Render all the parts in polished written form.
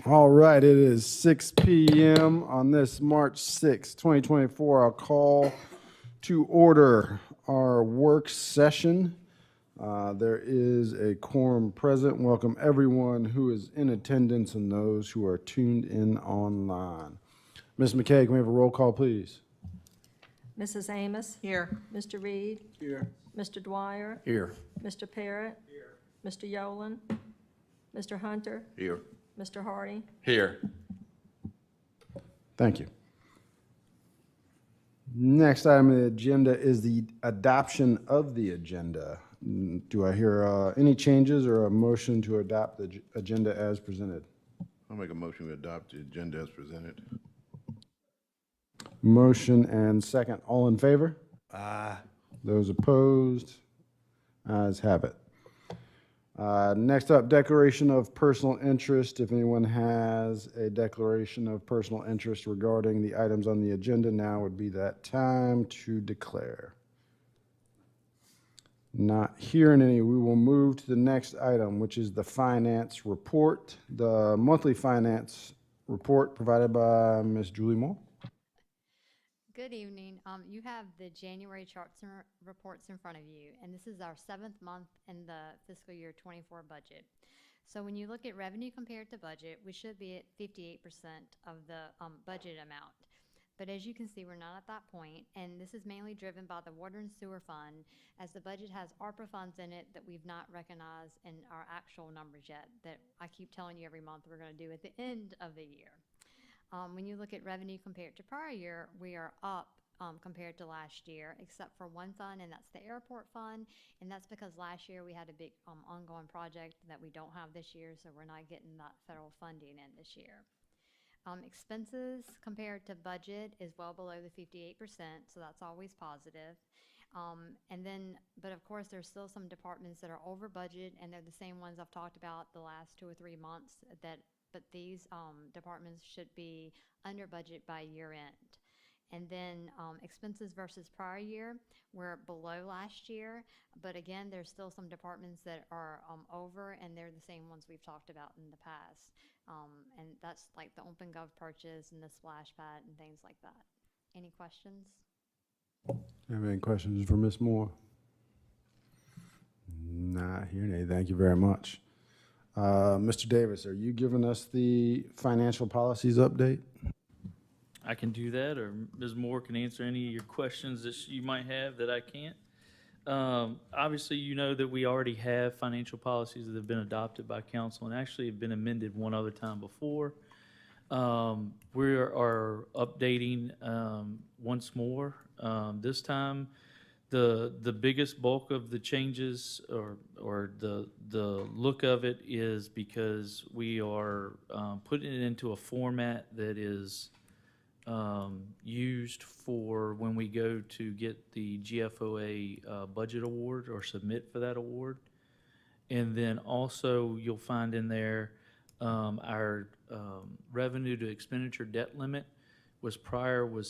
All right, it is 6 p.m. on this March 6, 2024. I'll call to order our work session. There is a quorum present. Welcome everyone who is in attendance and those who are tuned in online. Ms. McKay, can we have a roll call, please? Mrs. Amos? Here. Mr. Reed? Here. Mr. Dwyer? Here. Mr. Parrott? Here. Mr. Yolen? Mr. Hunter? Here. Mr. Hardy? Here. Thank you. Next item on the agenda is the adoption of the agenda. Do I hear any changes or a motion to adopt the agenda as presented? I'll make a motion to adopt the agenda as presented. Motion and second. All in favor? Aye. Those opposed? Ayes have it. Next up, declaration of personal interest. If anyone has a declaration of personal interest regarding the items on the agenda, now would be that time to declare. Not hearing any, we will move to the next item, which is the finance report. The monthly finance report provided by Ms. Julie Moore. Good evening. You have the January charts and reports in front of you, and this is our 7th month in the fiscal year 24 budget. So when you look at revenue compared to budget, we should be at 58% of the budget amount. But as you can see, we're not at that point, and this is mainly driven by the Water and Sewer Fund, as the budget has ARPA funds in it that we've not recognized in our actual numbers yet, that I keep telling you every month we're going to do at the end of the year. When you look at revenue compared to prior year, we are up compared to last year, except for one fund, and that's the airport fund. And that's because last year we had a big ongoing project that we don't have this year, so we're not getting that federal funding in this year. Expenses compared to budget is well below the 58%, so that's always positive. But of course, there's still some departments that are over budget, and they're the same ones I've talked about the last 2 or 3 months but these departments should be under budget by year end. And then expenses versus prior year, we're below last year, but again, there's still some departments that are over, and they're the same ones we've talked about in the past. And that's like the OpenGov purchase and the splash pad and things like that. Any questions? Have any questions for Ms. Moore? Not hearing any. Thank you very much. Mr. Davis, are you giving us the financial policies update? I can do that, or Ms. Moore can answer any of your questions that you might have that I can't. Obviously, you know that we already have financial policies that have been adopted by council and actually have been amended one other time before. We are updating once more. This time, the biggest bulk of the changes or the look of it is because we are putting it into a format that is used for when we go to get the GFOA budget award or submit for that award. And then also you'll find in there our revenue to expenditure debt limit was currently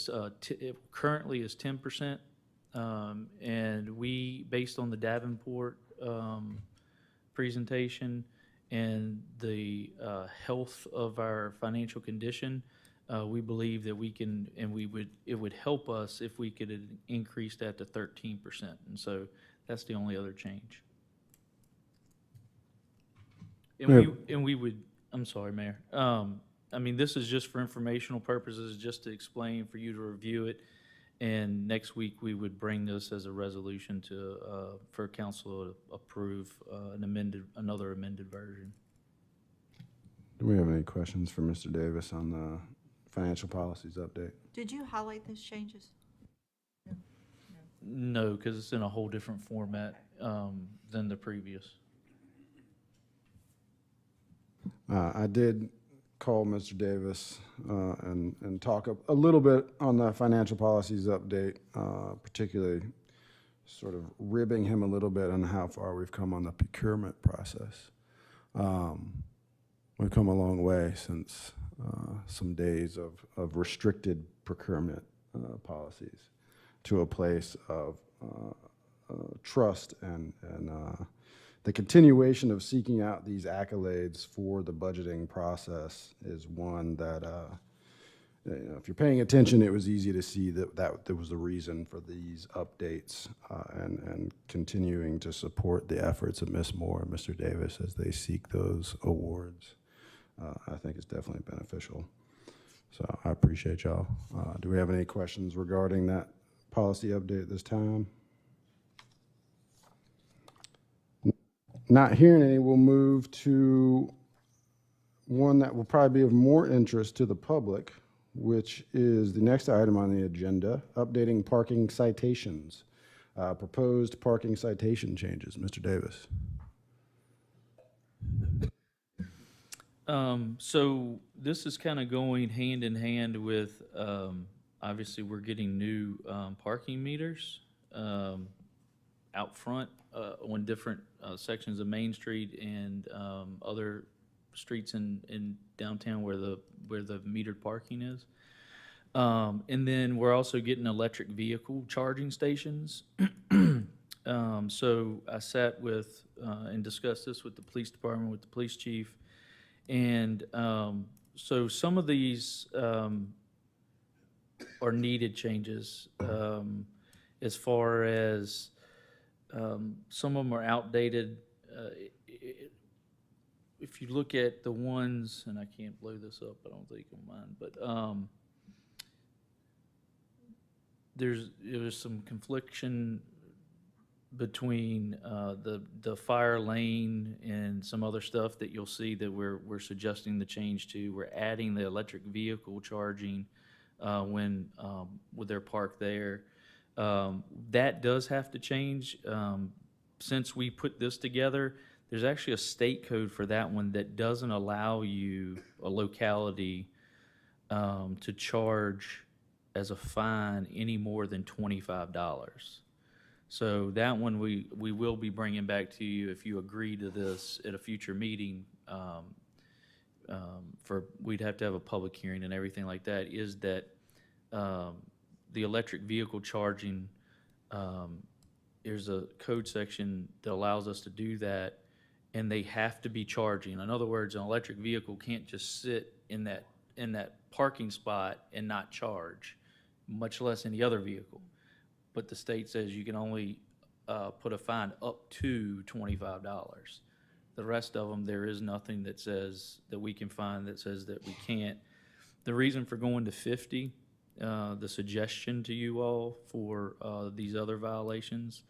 is 10%. And we, based on the Davenport presentation and the health of our financial condition, we believe that we can, and it would help us if we could increase that to 13%. And so that's the only other change. And we would, I'm sorry, Mayor. I mean, this is just for informational purposes, just to explain, for you to review it. And next week, we would bring this as a resolution for council to approve another amended version. Do we have any questions for Mr. Davis on the financial policies update? Did you highlight those changes? No, because it's in a whole different format than the previous. I did call Mr. Davis and talk a little bit on the financial policies update, particularly sort of ribbing him a little bit on how far we've come on the procurement process. We've come a long way since some days of restricted procurement policies to a place of trust and the continuation of seeking out these accolades for the budgeting process is one that, if you're paying attention, it was easy to see that there was a reason for these updates, and continuing to support the efforts of Ms. Moore and Mr. Davis as they seek those awards. I think it's definitely beneficial. So I appreciate y'all. Do we have any questions regarding that policy update at this time? Not hearing any, we'll move to one that will probably be of more interest to the public, which is the next item on the agenda, updating parking citations. Proposed parking citation changes. Mr. Davis. So this is kind of going hand in hand with, obviously, we're getting new parking meters out front on different sections of Main Street and other streets in downtown where the metered parking is. And then we're also getting electric vehicle charging stations. So I sat with and discussed this with the police department, with the police chief. And so some of these are needed changes as far as some of them are outdated. If you look at the ones, and I can't blow this up, I don't think on mine, but there's some confliction between the fire lane and some other stuff that you'll see that we're suggesting the change to. We're adding the electric vehicle charging when they're parked there. That does have to change. Since we put this together, there's actually a state code for that one that doesn't allow you, a locality, to charge as a fine any more than $25. So that one we will be bringing back to you if you agree to this at a future meeting. We'd have to have a public hearing and everything like that. Is that the electric vehicle charging? There's a code section that allows us to do that, and they have to be charging. In other words, an electric vehicle can't just sit in that parking spot and not charge, much less any other vehicle. But the state says you can only put a fine up to $25. The rest of them, there is nothing that says that we can find that says that we can't. The reason for going to 50, the suggestion to you all for these other violations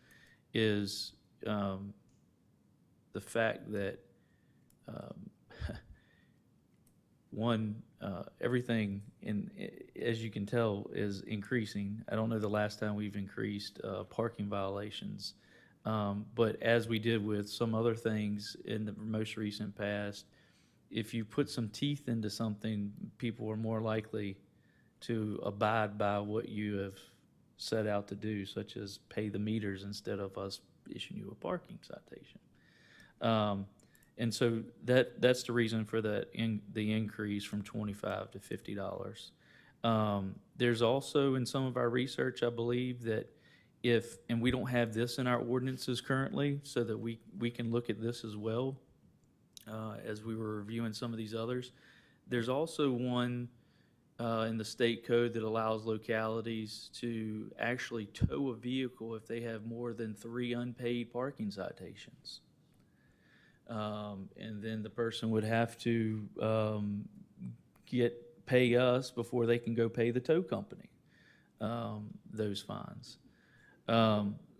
is the fact that one, everything as you can tell, is increasing. I don't know the last time we've increased parking violations, but as we did with some other things in the most recent past, if you put some teeth into something, people are more likely to abide by what you have set out to do, such as pay the meters instead of us issuing you a parking citation. And so that's the reason for the increase from $25 to $50. There's also in some of our research, I believe that and we don't have this in our ordinances currently, so that we can look at this as well as we were reviewing some of these others. There's also one in the state code that allows localities to actually tow a vehicle if they have more than 3 unpaid parking citations. And then the person would have to pay us before they can go pay the tow company those fines.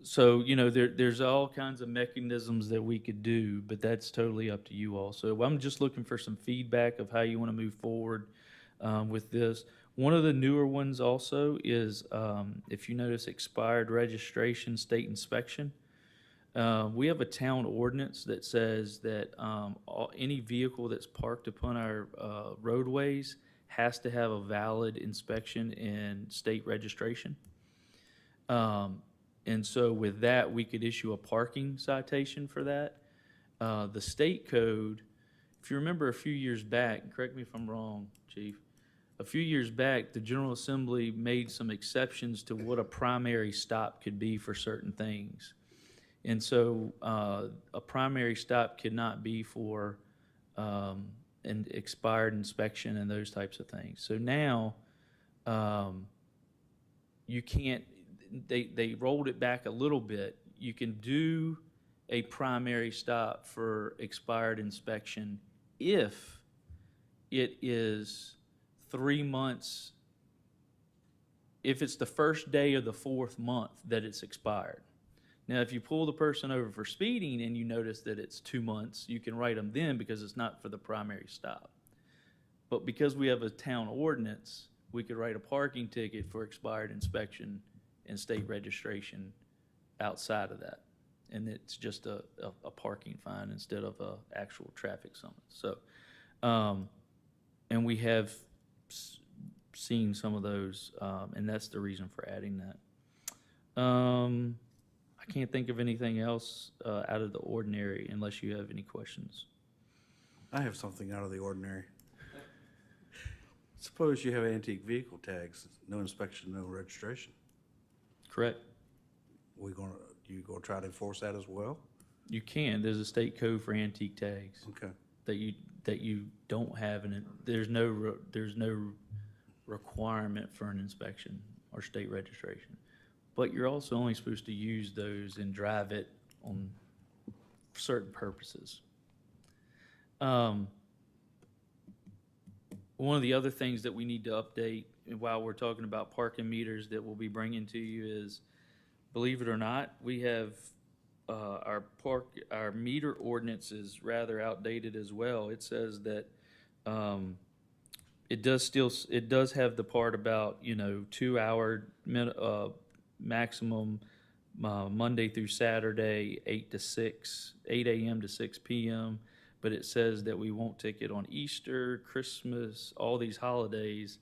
So, there's all kinds of mechanisms that we could do, but that's totally up to you all. So I'm just looking for some feedback of how you want to move forward with this. One of the newer ones also is, if you notice, expired registration, state inspection. We have a town ordinance that says that any vehicle that's parked upon our roadways has to have a valid inspection and state registration. And so with that, we could issue a parking citation for that. The state code, if you remember a few years back, correct me if I'm wrong, Chief, a few years back, the General Assembly made some exceptions to what a primary stop could be for certain things. And so a primary stop cannot be for an expired inspection and those types of things. So now you can't, they rolled it back a little bit. You can do a primary stop for expired inspection if it is 3 months, if it's the first day of the 4th month that it's expired. Now, if you pull the person over for speeding and you notice that it's 2 months, you can write them then because it's not for the primary stop. But because we have a town ordinance, we could write a parking ticket for expired inspection and state registration outside of that. And it's just a parking fine instead of a actual traffic summons. So, and we have seen some of those, and that's the reason for adding that. I can't think of anything else out of the ordinary unless you have any questions. I have something out of the ordinary. Suppose you have antique vehicle tags, no inspection, no registration. Correct? You gonna try to enforce that as well? You can. There's a state code for antique tags Okay. that you don't have, and there's no requirement for an inspection or state registration. But you're also only supposed to use those and drive it on certain purposes. One of the other things that we need to update while we're talking about parking meters that we'll be bringing to you is, believe it or not, we have our meter ordinance is rather outdated as well. It says that it does have the part about 2 hour maximum Monday through Saturday, 8 a.m. to 6 p.m. But it says that we won't ticket on Easter, Christmas, all these holidays,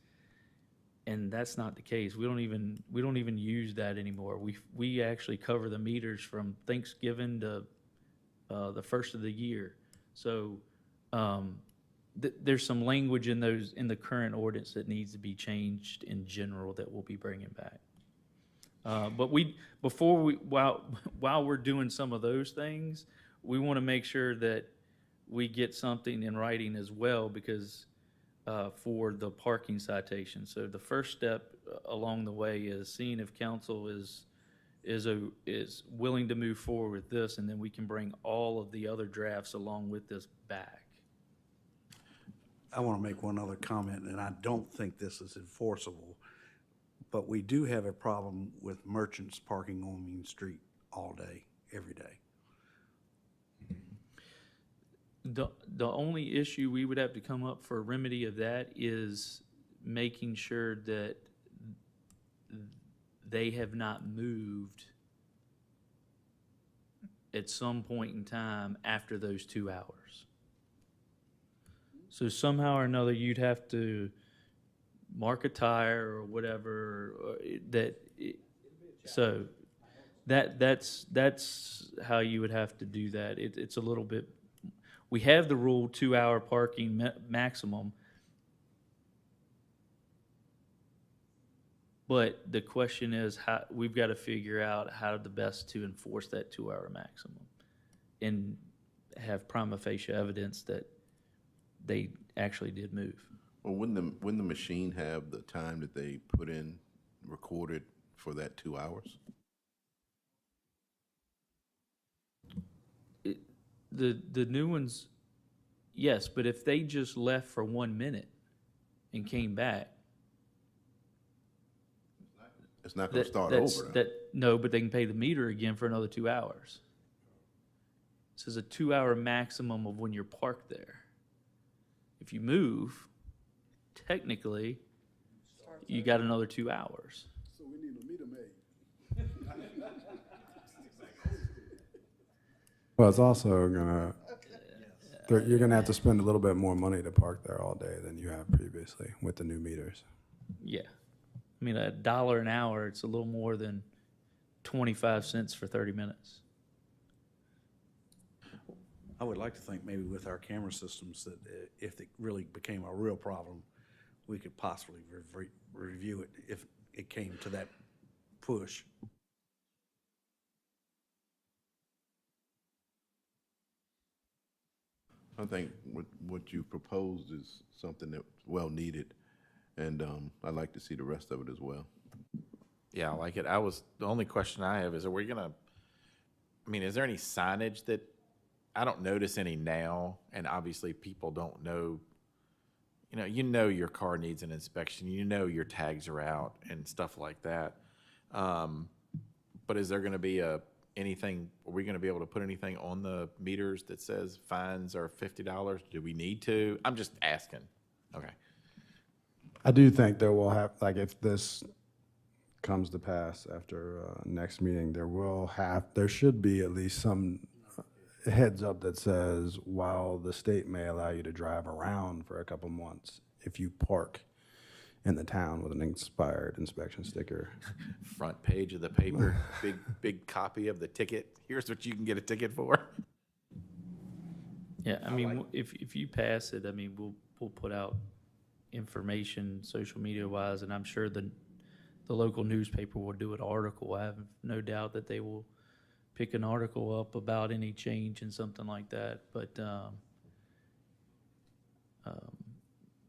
and that's not the case. We don't even use that anymore. We actually cover the meters from Thanksgiving to the first of the year. So there's some language in the current ordinance that needs to be changed in general that we'll be bringing back. But while we're doing some of those things, we want to make sure that we get something in writing as well, because for the parking citation. So the first step along the way is seeing if council is willing to move forward with this, and then we can bring all of the other drafts along with this back. I want to make one other comment, and I don't think this is enforceable, but we do have a problem with merchants parking on Main Street all day, every day. The only issue we would have to come up for a remedy of that is making sure that they have not moved at some point in time after those 2 hours. So somehow or another, you'd have to mark a tire or whatever so that's how you would have to do that. It's a little bit. We have the rule 2 hour parking maximum, but the question is how we've got to figure out how the best to enforce that 2 hour maximum and have prima facie evidence that they actually did move. Well, wouldn't the machine have the time that they put in recorded for that 2 hours? The new ones, yes, but if they just left for 1 minute and came back, It's not going to start over. No, but they can pay the meter again for another 2 hours. This is a 2 hour maximum of when you're parked there. If you move, technically, you got another 2 hours. So we need a meter maid. Well, it's also gonna, you're gonna have to spend a little bit more money to park there all day than you have previously with the new meters. Yeah. I mean, $1 an hour, it's a little more than 25 cents for 30 minutes. I would like to think maybe with our camera systems that if it really became a real problem, we could possibly review it if it came to that push. I think what you proposed is something that's well needed, and I'd like to see the rest of it as well. Yeah, I like it. The only question I have is, is there any signage that, I don't notice any now, and obviously people don't know, you know your car needs an inspection, your tags are out and stuff like that. But is there gonna be are we gonna be able to put anything on the meters that says fines are $50? Do we need to? I'm just asking. Okay. I do think there will have, like, if this comes to pass after next meeting, there should be at least some heads up that says, while the state may allow you to drive around for a couple months, if you park in the town with an expired inspection sticker. Front page of the paper, big copy of the ticket. Here's what you can get a ticket for. Yeah, I mean, if you pass it, I mean, we'll put out information, social media wise, and I'm sure the local newspaper will do an article. I have no doubt that they will pick an article up about any change and something like that. But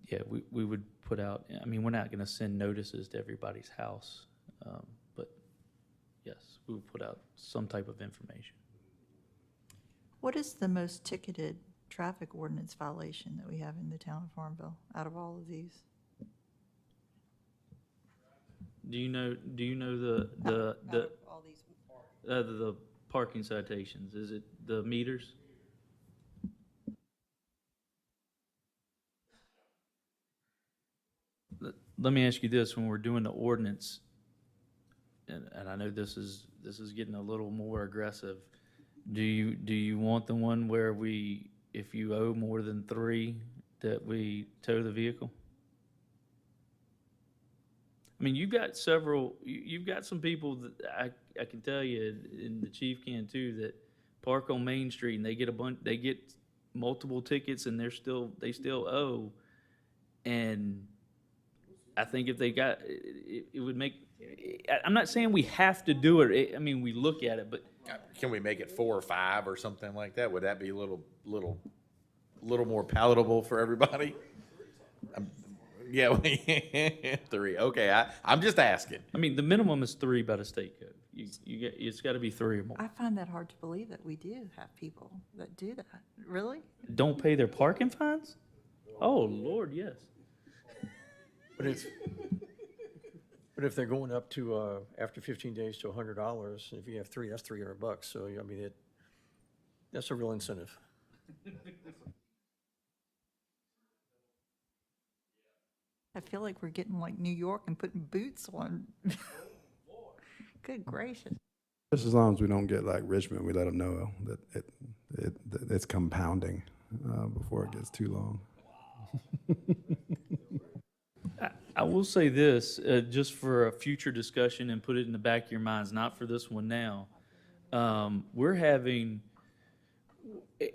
yeah, we would put out. I mean, we're not going to send notices to everybody's house, but yes, we will put out some type of information. What is the most ticketed traffic ordinance violation that we have in the town of Farmville out of all of these? Do you know All these. the parking citations? Is it the meters? Let me ask you this: when we're doing the ordinance, and I know this is getting a little more aggressive, do you want the one where if you owe more than 3, that we tow the vehicle? I mean, you've got some people that I can tell you, and the chief can too, that park on Main Street and they get multiple tickets and they still owe. And I think if they got, it would make, I'm not saying we have to do it. I mean, we look at it, but. Can we make it 4 or 5 or something like that? Would that be a little more palatable for everybody? Yeah, 3. Okay, I'm just asking. I mean, the minimum is 3 by the state code. It's got to be 3 or more. I find that hard to believe that we do have people that do that. Really? Don't pay their parking fines? Oh, Lord, yes. But if they're going up to, after 15 days to $100, and if you have 3, that's $300. So, I mean, that's a real incentive. I feel like we're getting like New York and putting boots on. Good gracious. Just as long as we don't get like Richmond, we let them know that it's compounding before it gets too long. I will say this, just for a future discussion and put it in the back of your minds, not for this one now. We're having,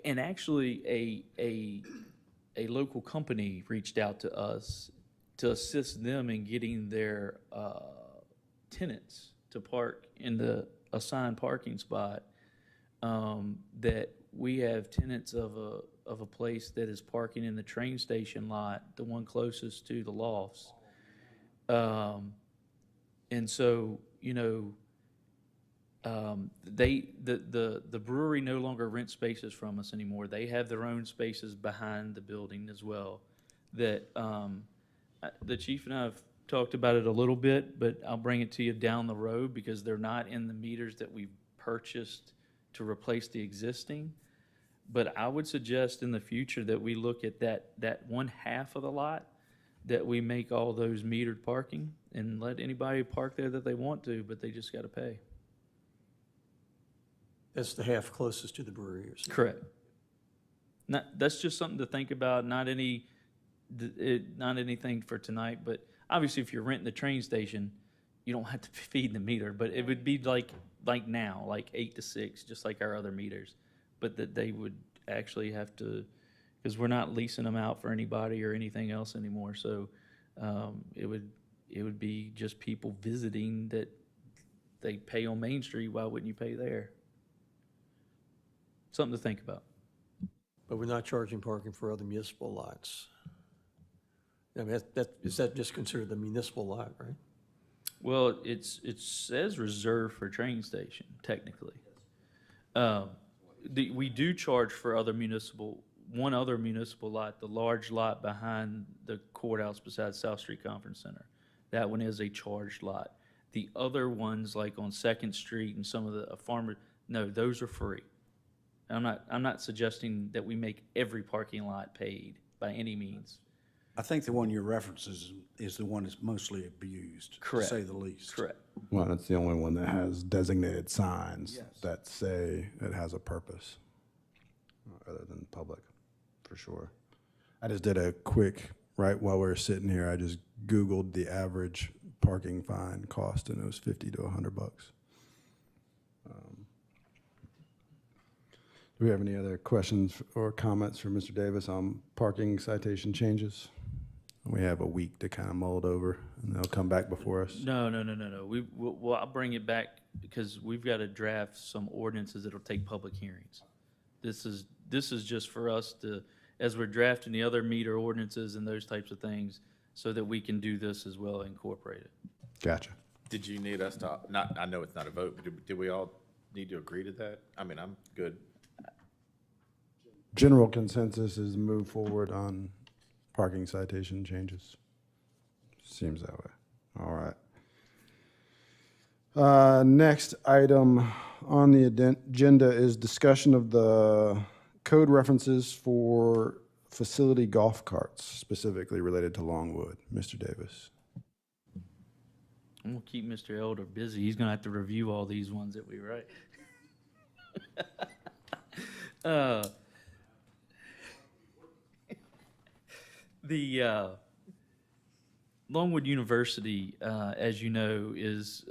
and actually a local company reached out to us to assist them in getting their tenants to park in the assigned parking spot. That we have tenants of a place that is parking in the train station lot, the one closest to the lofts. And so, the brewery no longer rents spaces from us anymore. They have their own spaces behind the building as well. That the chief and I have talked about it a little bit, but I'll bring it to you down the road because they're not in the meters that we've purchased to replace the existing. But I would suggest in the future that we look at that one half of the lot, that we make all those metered parking and let anybody park there that they want to, but they just got to pay. That's the half closest to the brewery or something. Correct. That's just something to think about. Not anything for tonight, but obviously if you're renting the train station, you don't have to feed the meter, but it would be like now, like 8 to 6, just like our other meters, but that they would actually have to, because we're not leasing them out for anybody or anything else anymore. So it would be just people visiting that they pay on Main Street. Why wouldn't you pay there? Something to think about. but we're not charging parking for other municipal lots. I mean, is that just considered the municipal lot, right? Well, it says reserved for train station, technically. We do charge for one other municipal lot, the large lot behind the courthouse beside South Street Conference Center. That one is a charged lot. The other ones, like on Second Street and some of the no, those are free. I'm not suggesting that we make every parking lot paid by any means. I think the one you're referencing is the one that's mostly abused, to say the least. Correct. Well, that's the only one that has designated signs that say it has a purpose, other than public, for sure. I just did a quick, right while we were sitting here, I just Googled the average parking fine cost, and it was $50 to $100. Do we have any other questions or comments for Mr. Davis on parking citation changes? We have a week to kind of mull it over, and they'll come back before us. No. I'll bring it back because we've got to draft some ordinances that'll take public hearings. This is just for us to, as we're drafting the other meter ordinances and those types of things, so that we can do this as well, incorporate it. Gotcha. Did you need us to, I know it's not a vote, but did we all need to agree to that? I mean, I'm good. General consensus is move forward on parking citation changes. Seems that way. All right. Next item on the agenda is discussion of the code references for facility golf carts, specifically related to Longwood. Mr. Davis. I'm gonna keep Mr. Elder busy. He's gonna have to review all these ones that we write. The Longwood University, as you know, is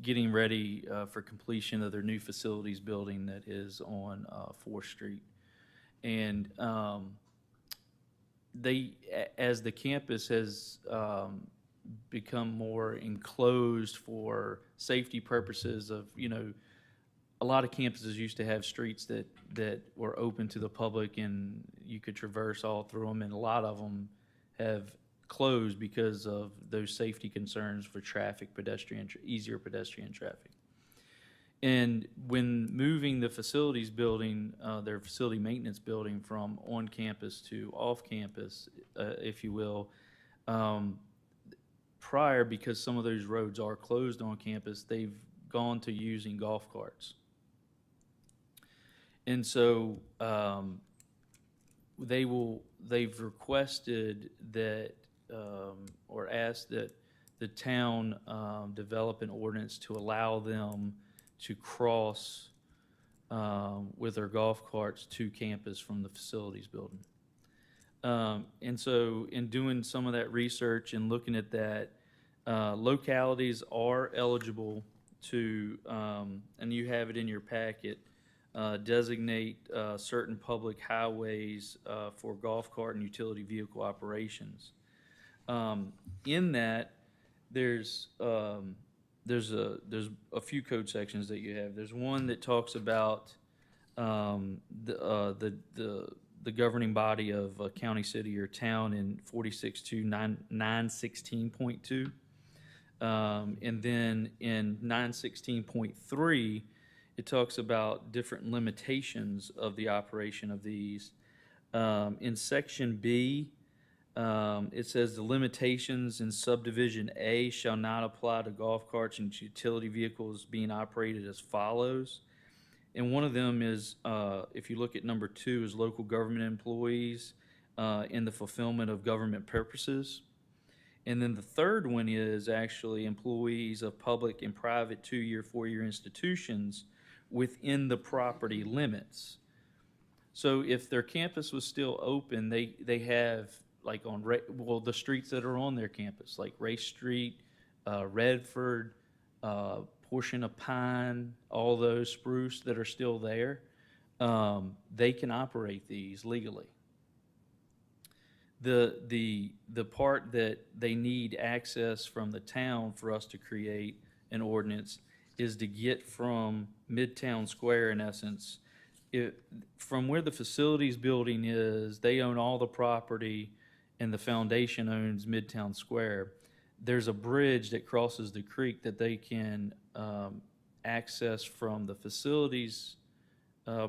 getting ready for completion of their new facilities building that is on 4th Street. And as the campus has become more enclosed for safety purposes of, a lot of campuses used to have streets that were open to the public and you could traverse all through them, and a lot of them have closed because of those safety concerns for easier pedestrian traffic. And when moving the facilities building, their facility maintenance building from on campus to off campus, if you will, prior, because some of those roads are closed on campus, they've gone to using golf carts. And so they've requested that, or asked that the town develop an ordinance to allow them to cross with their golf carts to campus from the facilities building. And so in doing some of that research and looking at that, localities are eligible to, and you have it in your packet, designate certain public highways for golf cart and utility vehicle operations. In that, there's a few code sections that you have. There's one that talks about the governing body of a county, city, or town in 46.2.916.2. And then in 916.3, it talks about different limitations of the operation of these. In section B, it says the limitations in subdivision A shall not apply to golf carts and utility vehicles being operated as follows. And one of them is, if you look at number 2, is local government employees in the fulfillment of government purposes. And then the third one is actually employees of public and private 2-year, 4-year institutions within the property limits. So if their campus was still open, they have, like on, the streets that are on their campus, like Race Street, Redford, portion of Pine, all those, Spruce that are still there, they can operate these legally. The part that they need access from the town for us to create an ordinance is to get from Midtown Square, in essence, from where the facilities building is, they own all the property and the foundation owns Midtown Square. There's a bridge that crosses the creek that they can access from the facilities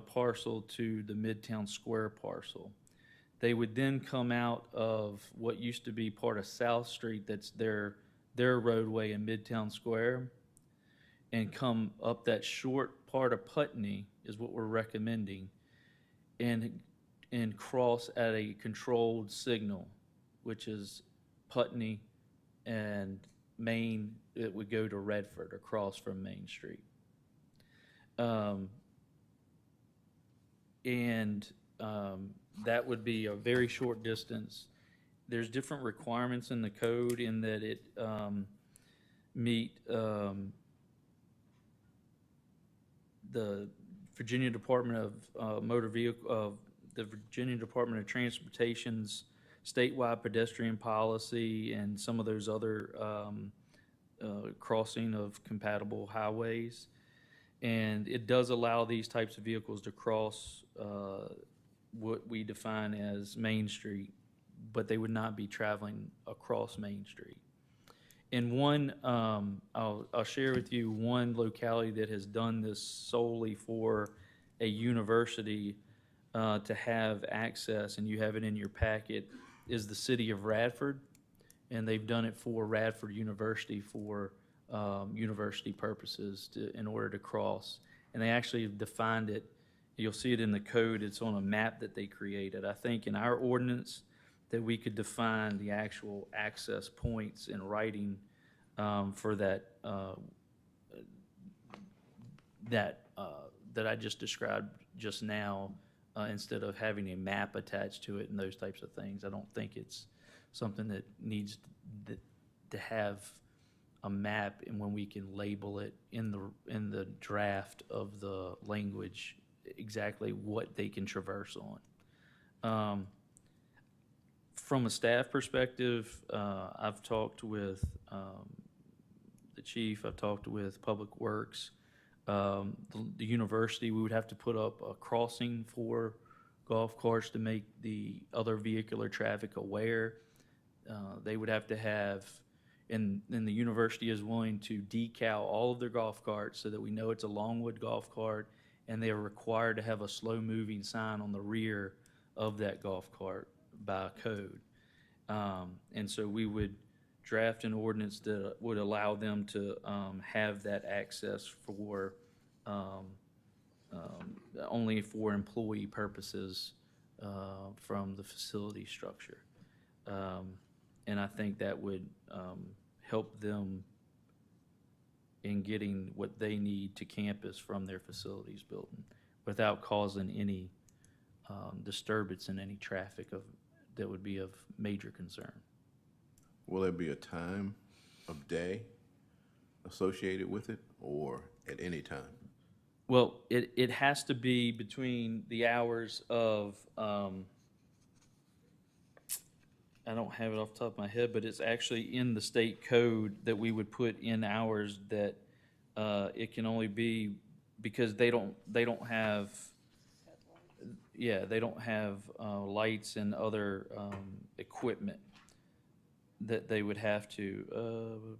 parcel to the Midtown Square parcel. They would then come out of what used to be part of South Street, that's their roadway in Midtown Square, and come up that short part of Putney is what we're recommending, and cross at a controlled signal, which is Putney and Main. It would go to Redford across from Main Street. That would be a very short distance. There's different requirements in the code in that it meet the Virginia Department of the Virginia Department of Transportation's statewide pedestrian policy and some of those other crossing of compatible highways. And it does allow these types of vehicles to cross what we define as Main Street, but they would not be traveling across Main Street. And one, I'll share with you one locality that has done this solely for a university to have access, and you have it in your packet, is the city of Radford. And they've done it for Radford University for university purposes in order to cross. And they actually have defined it. You'll see it in the code. It's on a map that they created. I think in our ordinance that we could define the actual access points in writing for that that I just described just now, instead of having a map attached to it and those types of things. I don't think it's something that needs to have a map, and when we can label it in the draft of the language exactly what they can traverse on. From a staff perspective, I've talked with the chief, I've talked with Public Works. The university, we would have to put up a crossing for golf carts to make the other vehicular traffic aware. They would have to have, and the university is willing to decal all of their golf carts so that we know it's a Longwood golf cart, and they are required to have a slow-moving sign on the rear of that golf cart by code. And so we would draft an ordinance that would allow them to have that access for only for employee purposes from the facility structure. And I think that would help them in getting what they need to campus from their facilities building without causing any disturbance in any traffic that would be of major concern. Will there be a time of day associated with it, or at any time? Well, it has to be between the hours of, I don't have it off the top of my head, but it's actually in the state code that we would put in hours that it can only be, because they don't have, they don't have lights and other equipment that they would have to.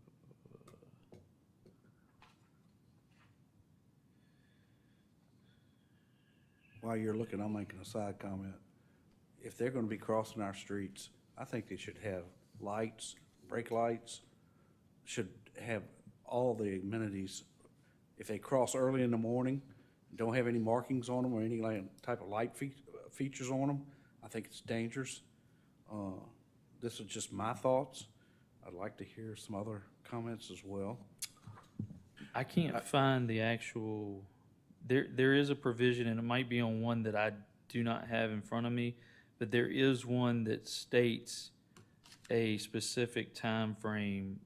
While you're looking, I'm making a side comment. If they're going to be crossing our streets, I think they should have lights, brake lights, should have all the amenities. If they cross early in the morning, don't have any markings on them or any type of light features on them, I think it's dangerous. This is just my thoughts. I'd like to hear some other comments as well. I can't find the actual, there is a provision, and it might be on one that I do not have in front of me, but there is one that states a specific time frame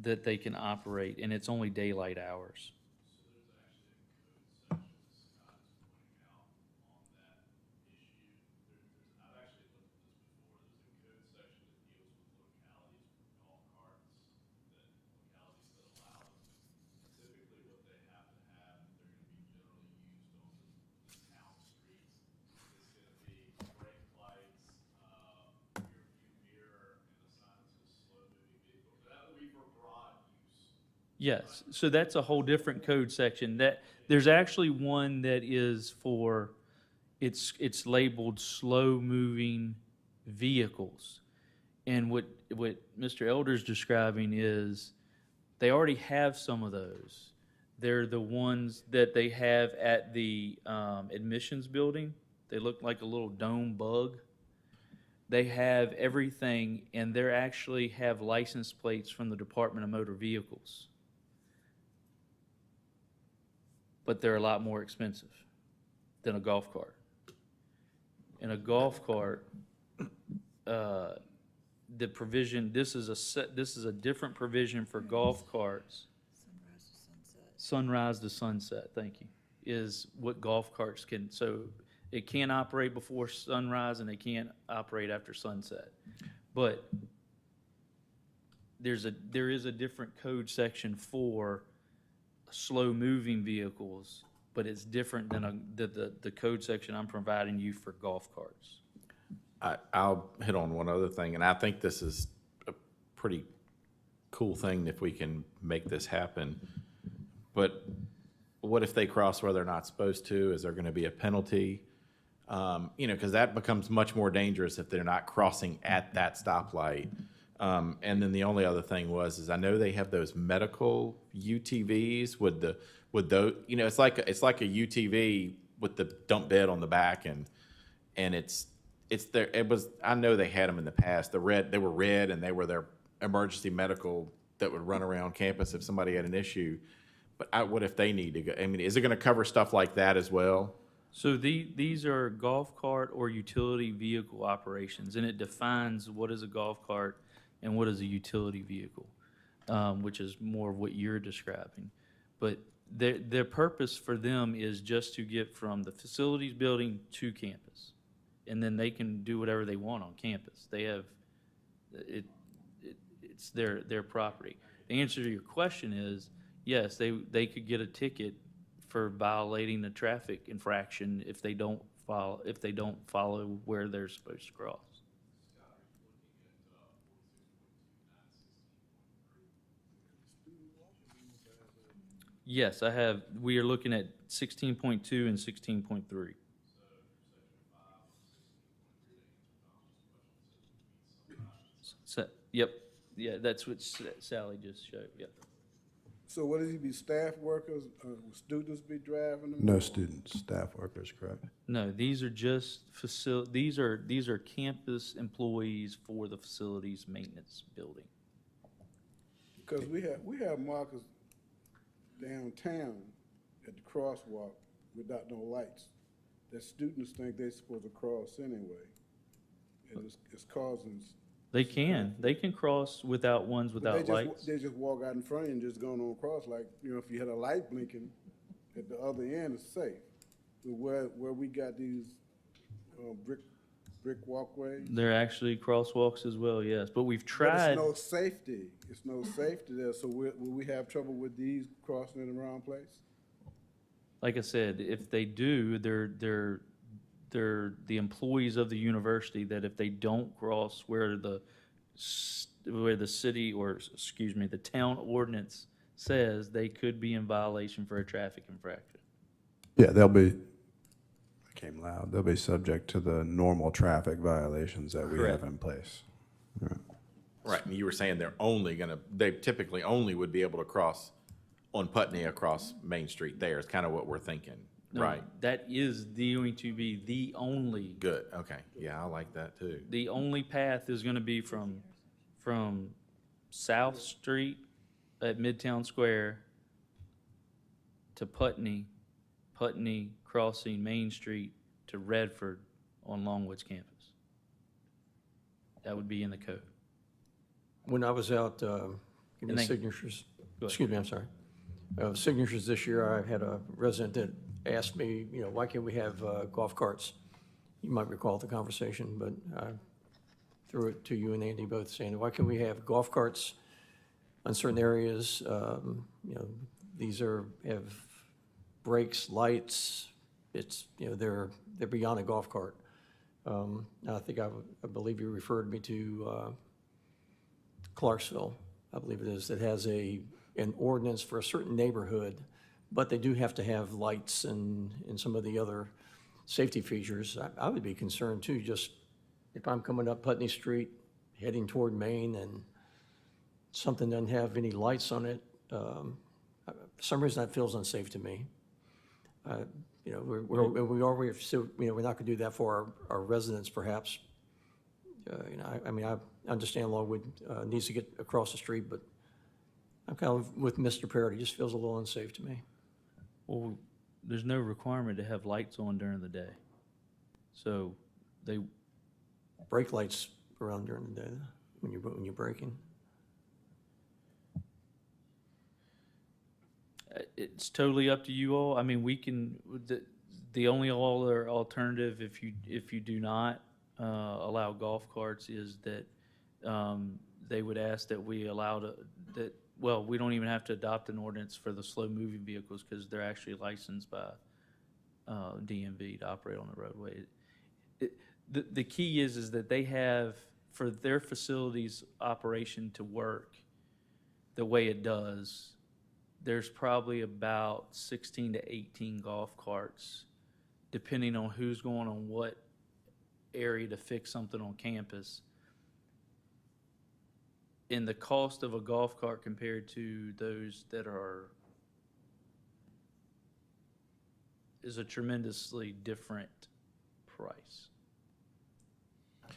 that they can operate, and it's only daylight hours. Yes, so that's a whole different code section. That, there's actually one that is for, it's labeled slow-moving vehicles. And what Mr. Elder's describing is, they already have some of those. They're the ones that they have at the admissions building. They look like a little dome bug. They have everything, and they actually have license plates from the Department of Motor Vehicles. But they're a lot more expensive than a golf cart. In a golf cart, the provision, this is a different provision for golf carts. Sunrise to sunset, thank you, is what golf carts can, so it can't operate before sunrise and they can't operate after sunset. But there is a different code section for slow-moving vehicles, but it's different than the code section I'm providing you for golf carts. I'll hit on one other thing, and I think this is a pretty cool thing if we can make this happen. But what if they cross where they're not supposed to? Is there going to be a penalty? Because that becomes much more dangerous if they're not crossing at that stoplight. And then the only other thing is I know they have those medical UTVs with those, it's like a UTV with the dump bed on the back, and I know they had them in the past. They were red, and they were their emergency medical that would run around campus if somebody had an issue. But what if they need to go? I mean, is it going to cover stuff like that as well? So these are golf cart or utility vehicle operations, and it defines what is a golf cart and what is a utility vehicle, which is more of what you're describing. But their purpose for them is just to get from the facilities building to campus, and then they can do whatever they want on campus. They have it's their property. The answer to your question is yes, they could get a ticket for violating the traffic infraction if they don't follow where they're supposed to cross. Yes, I have. We are looking at 16.2 and 16.3. Yep. Yeah, that's what Sally just showed. Yep. So what does he be, staff workers, students be driving them? No students, staff workers, correct? No, these are just these are campus employees for the facilities maintenance building. Because we have markers downtown at the crosswalk without no lights that students think they're supposed to cross anyway. And it's causing. They can cross without lights. They just walk out in front of you and just going on across, like, if you had a light blinking at the other end, it's safe. But where we got these brick walkways. They're actually crosswalks as well, yes. But we've But tried. it's no safety. It's no safety there. So will we have trouble with these crossing in the wrong place? Like I said, if they do, they're the employees of the university that if they don't cross where the city, or excuse me, the town ordinance says, they could be in violation for a traffic infraction. Yeah, they'll be subject to the normal traffic violations that we have in place. Right, and you were saying they typically only would be able to cross on Putney across Main Street there, is kind of what we're thinking. No, right. That is going to be the only. Good, okay. Yeah, I like that too. The only path is going to be from South Street at Midtown Square to Putney crossing Main Street to Redford on Longwood's campus. That would be in the code. When I was out giving signatures, excuse me, I'm sorry. Signatures this year, I had a resident that asked me, why can't we have golf carts? You might recall the conversation, but I threw it to you and Andy both, saying, why can't we have golf carts on certain areas? These have brakes, lights. It's, they're beyond a golf cart. I believe you referred me to Clarksville, I believe it is, that has an ordinance for a certain neighborhood, but they do have to have lights and some of the other safety features. I would be concerned too, just if I'm coming up Putney Street, heading toward Maine, and something doesn't have any lights on it, for some reason that feels unsafe to me. You know, we're not gonna do that for our residents perhaps. You know, I mean, I understand Longwood needs to get across the street, but I'm kind of with Mr. Parrott. It just feels a little unsafe to me. Well, there's no requirement to have lights on during the day. So they, Brake lights around during the day when you're braking. it's totally up to you all. I mean, the only other alternative, if you do not allow golf carts, is that they would ask that we allow well, we don't even have to adopt an ordinance for the slow-moving vehicles because they're actually licensed by DMV to operate on the roadway. The key is that they have, for their facilities operation to work the way it does, there's probably about 16 to 18 golf carts, depending on who's going on what area to fix something on campus. And the cost of a golf cart compared to those that is a tremendously different price.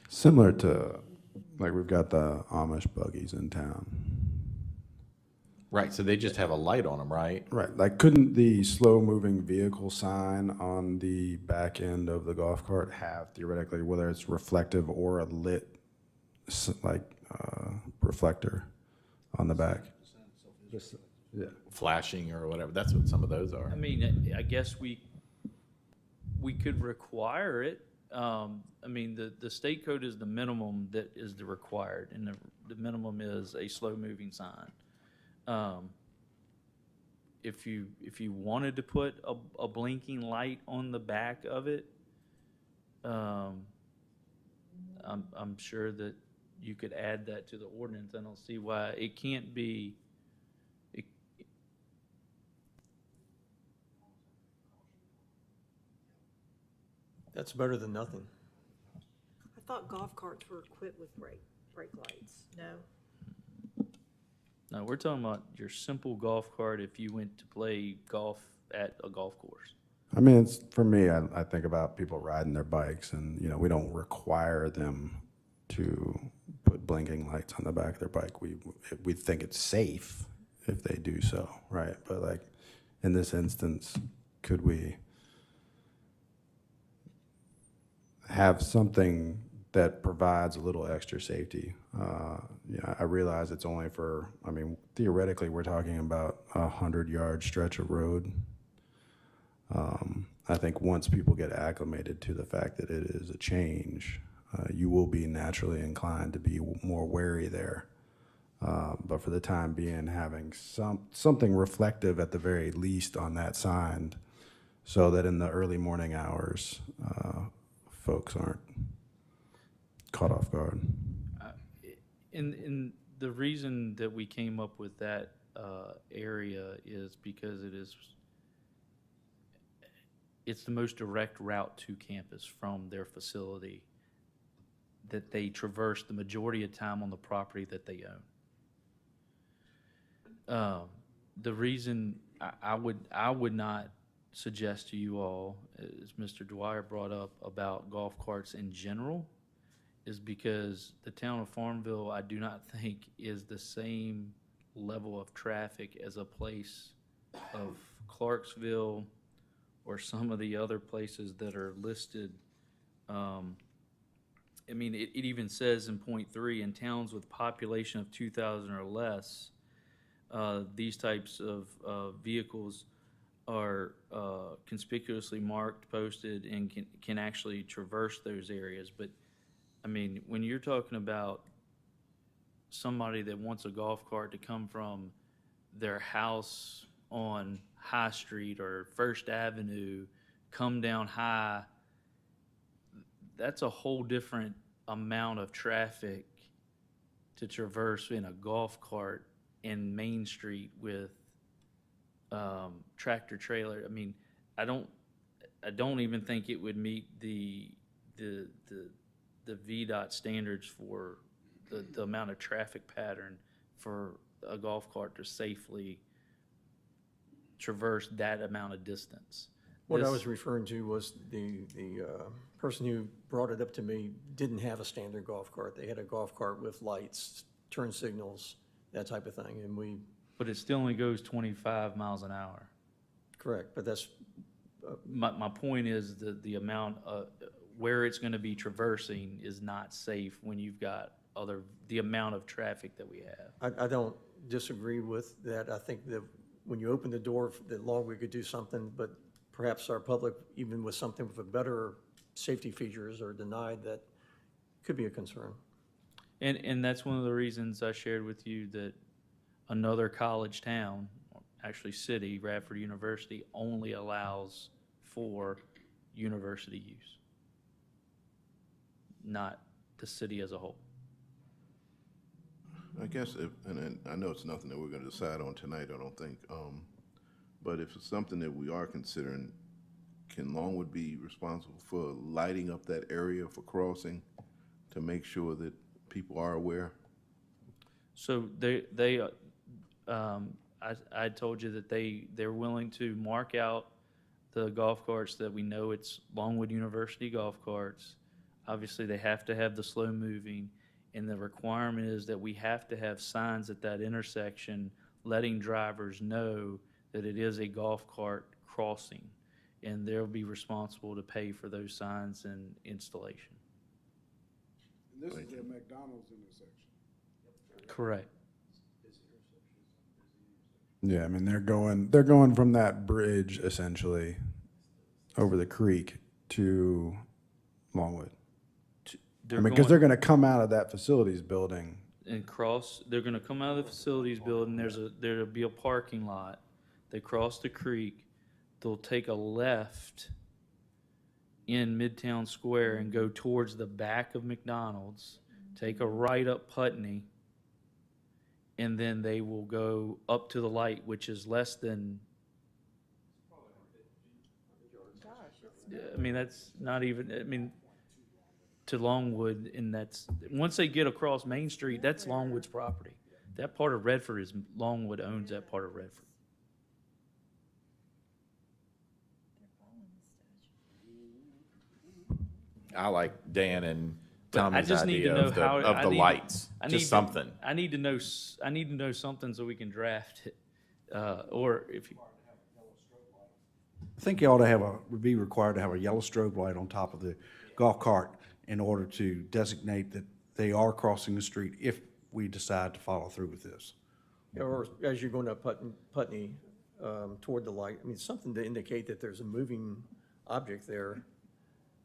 Similar to, like, we've got the Amish buggies in town. Right, so they just have a light on them, right? Right, like, couldn't the slow-moving vehicle sign on the back end of the golf cart have, theoretically, whether it's reflective or a lit, reflector on the back? Yeah. Flashing or whatever, that's what some of those are. I mean, I guess we could require it. I mean, the state code is the minimum that is the required, and the minimum is a slow-moving sign. If you wanted to put a blinking light on the back of it, I'm sure that you could add that to the ordinance. I don't see why it can't be. That's better than nothing. I thought golf carts were equipped with brake lights. No? No, we're talking about your simple golf cart if you went to play golf at a golf course. I mean, it's, for me, I think about people riding their bikes, and, we don't require them to put blinking lights on the back of their bike. We think it's safe if they do so, right? But, like, in this instance, could we have something that provides a little extra safety? I realize it's only for, theoretically, we're talking about a 100-yard stretch of road. I think once people get acclimated to the fact that it is a change, you will be naturally inclined to be more wary there. But for the time being, having something reflective at the very least on that sign, so that in the early morning hours, folks aren't caught off guard. And the reason that we came up with that area is because it's the most direct route to campus from their facility that they traverse the majority of time on the property that they own. The reason I would not suggest to you all, as Mr. Dwyer brought up about golf carts in general, is because the town of Farmville, I do not think, is the same level of traffic as a place of Clarksville or some of the other places that are listed. It even says in point 3, in towns with population of 2,000 or less, these types of vehicles are conspicuously marked, posted, and can actually traverse those areas. But when you're talking about somebody that wants a golf cart to come from their house on High Street or First Avenue, come down High, that's a whole different amount of traffic to traverse in a golf cart in Main Street with tractor trailer. I mean, I don't even think it would meet the VDOT standards for the amount of traffic pattern for a golf cart to safely traverse that amount of distance. What I This- was referring to was the person who brought it up to me didn't have a standard golf cart. They had a golf cart with lights, turn signals, that type of thing, and we, But it still only goes 25 miles an hour. correct, but that's, My point is the amount where it's going to be traversing is not safe when you've got the amount of traffic that we have. I don't disagree with that. I think that when you open the door, that long we could do something, but perhaps our public, even with something with a better safety features, are denied that could be a concern. And that's one of the reasons I shared with you that another college town, actually city, Radford University, only allows for university use, not the city as a whole. I guess and I know it's nothing that we're gonna decide on tonight, I don't think, but if it's something that we are considering, can Longwood be responsible for lighting up that area for crossing to make sure that people are aware? So I told you that they're willing to mark out the golf carts that we know it's Longwood University golf carts. Obviously, they have to have the slow moving, and the requirement is that we have to have signs at that intersection letting drivers know that it is a golf cart crossing, and they'll be responsible to pay for those signs and installation. And this is at McDonald's intersection. Correct. Yeah, I mean, they're going from that bridge essentially over the creek to Longwood. I mean, because they're going to come out of that facilities building. And cross, they're gonna come out of the facilities building, there'll be a parking lot. They cross the creek, they'll take a left in Midtown Square and go towards the back of McDonald's, take a right up Putney, and then they will go up to the light, which is less than. I mean, that's not even, I mean, to Longwood, and that's, once they get across Main Street, that's Longwood's property. That part of Redford is, Longwood owns that part of Redford. I like Dan and But I Tommy's just need to idea know of the, how. of I the need- lights, I need just to- something. I need to know, I need to know something so we can draft it, or if you. I think you ought to would be required to have a yellow strobe light on top of the golf cart in order to designate that they are crossing the street if we decide to follow through with this. Or as you're going up Putney, toward the light, I mean, something to indicate that there's a moving object there.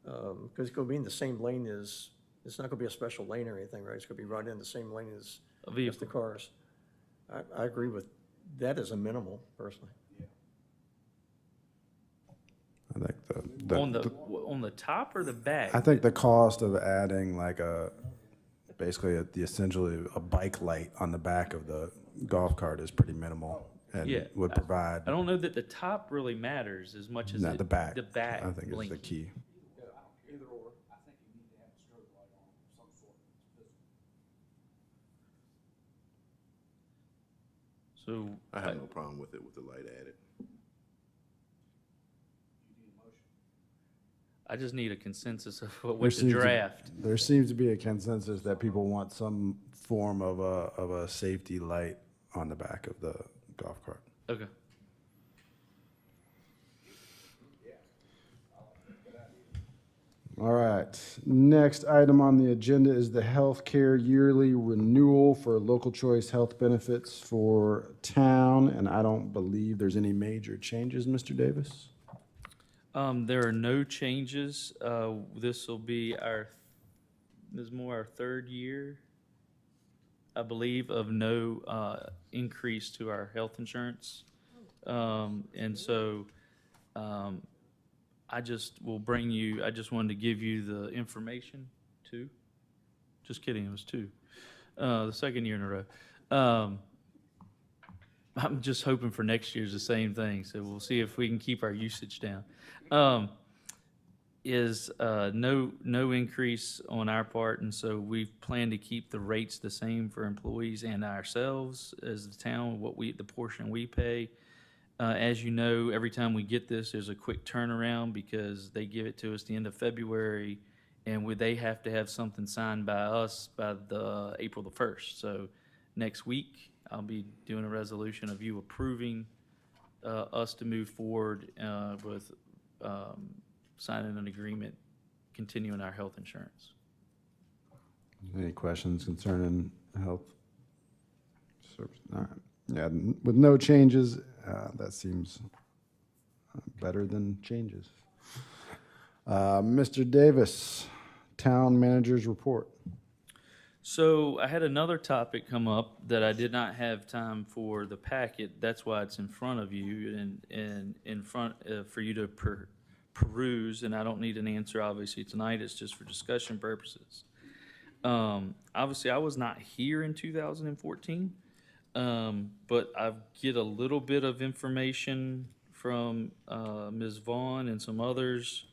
Because it's going to be in the same lane as, it's not going to be a special lane or anything, right? It's going to be right in the same lane as A the vehicle. cars. I agree with that as a minimal, personally. I think On the top or the back? I think the cost of adding like basically essentially a bike light on the back of the golf cart is pretty minimal and Yeah, would provide. I don't know that the top really matters as much as No, the back. The back. I think is the blinking. key. Either or, I think you need to have a strobe light on some sort. So I have no problem with it with the light added. I just need a consensus of There what to seems to- draft. There seems to be a consensus that people want some form of a safety light on the back of the golf cart. Okay. All right. Next item on the agenda is the healthcare yearly renewal for local choice health benefits for town, and I don't believe there's any major changes, Mr. Davis. There are no changes. This will be this is more our third year, I believe, of no increase to our health insurance. And so I just wanted to give you the information, two. Just kidding, it was two. the second year in a row. I'm just hoping for next year's the same thing, so we'll see if we can keep our usage down. No increase on our part, and so we plan to keep the rates the same for employees and ourselves as the town, the portion we pay. As you know, every time we get this, there's a quick turnaround because they give it to us the end of February, and they have to have something signed by us by the April the 1st. So next week, I'll be doing a resolution of you approving us to move forward with signing an agreement, continuing our health insurance. Any questions concerning health service? All right. Yeah, with no changes, that seems better than changes. Mr. Davis, Town Manager's Report. So I had another topic come up that I did not have time for the packet. That's why it's in front of you and in front for you to peruse. And I don't need an answer, obviously, tonight. It's just for discussion purposes. Obviously, I was not here in 2014, but I get a little bit of information from Ms. Vaughn and some others,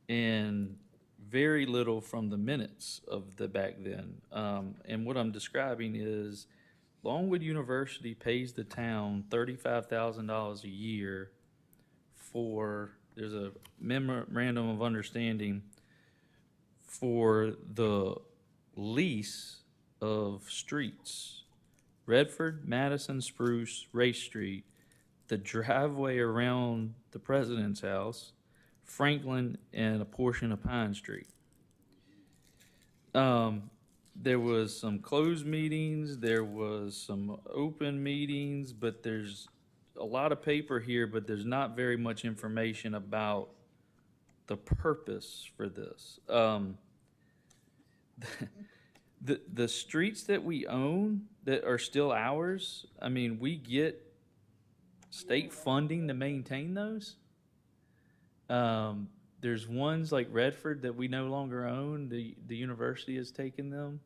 and very little from the minutes of the back then. And what I'm describing is Longwood University pays the town $35,000 a year for, there's a memorandum of understanding for the lease of streets. Redford, Madison, Spruce, Race Street, the driveway around the president's house, Franklin, and a portion of Pine Street. There was some closed meetings, there was some open meetings, but there's a lot of paper here, but there's not very much information about the purpose for this. The streets that we own that are still ours, I mean, we get state funding to maintain those. There's ones like Redford that we no longer own. The university has taken them.